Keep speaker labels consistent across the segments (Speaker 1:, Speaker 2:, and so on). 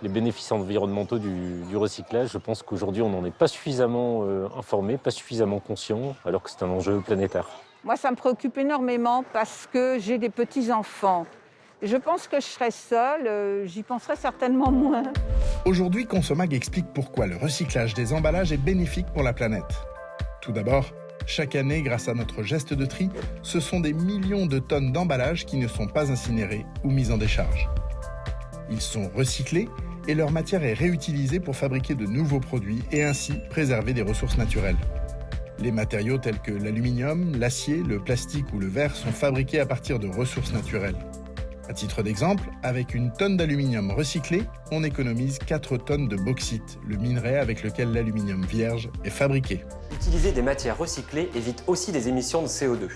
Speaker 1: les bénéfices environnementaux du recyclage. Je pense qu'aujourd'hui, on n'en est pas suffisamment informé, pas suffisamment conscient, alors que c'est un enjeu planétaire.
Speaker 2: Moi, ça me préoccupe énormément parce que j'ai des petits-enfants. Je pense que je serais seule, j'y penserais certainement moins.
Speaker 3: Aujourd'hui, Consomag explique pourquoi le recyclage des emballages est bénéfique pour la planète. Tout d'abord, chaque année, grâce à notre geste de tri, ce sont des millions de tonnes d'emballages qui ne sont pas incinérés ou mis en décharge. Ils sont recyclés et leur matière est réutilisée pour fabriquer de nouveaux produits et ainsi préserver des ressources naturelles. Les matériaux tels que l'aluminium, l'acier, le plastique ou le verre sont fabriqués à partir de ressources naturelles. À titre d'exemple, avec une tonne d'aluminium recyclé, on économise 4 tonnes de bauxite, le minerai avec lequel l'aluminium vierge est fabriqué.
Speaker 4: Utiliser des matières recyclées évite aussi des émissions de CO2,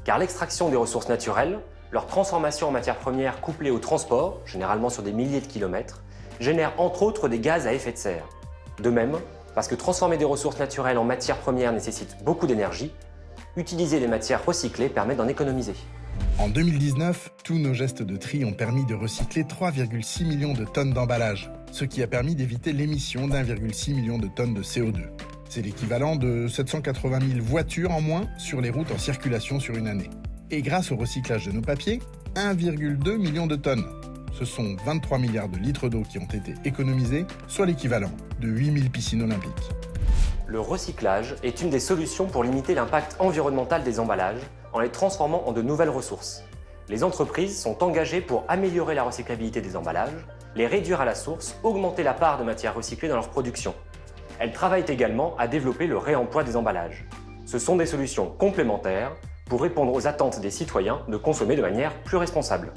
Speaker 4: car l'extraction des ressources naturelles, leur transformation en matières premières couplée au transport, généralement sur des milliers de kilomètres, génère entre autres des gaz à effet de serre. De même, parce que transformer des ressources naturelles en matières premières nécessite beaucoup d'énergie, utiliser les matières recyclées permet d'en économiser.
Speaker 3: En 2019, tous nos gestes de tri ont permis de recycler 3,6 millions de tonnes d'emballages, ce qui a permis d'éviter l'émission d'1,6 million de tonnes de CO2. C'est l'équivalent de 780 000 voitures en moins sur les routes en circulation sur une année. Et grâce au recyclage de nos papiers, 1,2 million de tonnes. Ce sont 23 milliards de litres d'eau qui ont été économisés, soit l'équivalent de 8000 piscines olympiques.
Speaker 4: Le recyclage est une des solutions pour limiter l'impact environnemental des emballages en les transformant en de nouvelles ressources. Les entreprises sont engagées pour améliorer la recyclabilité des emballages, les réduire à la source, augmenter la part de matières recyclées dans leur production. Elles travaillent également à développer le réemploi des emballages. Ce sont des solutions complémentaires pour répondre aux attentes des citoyens de consommer de manière plus responsable.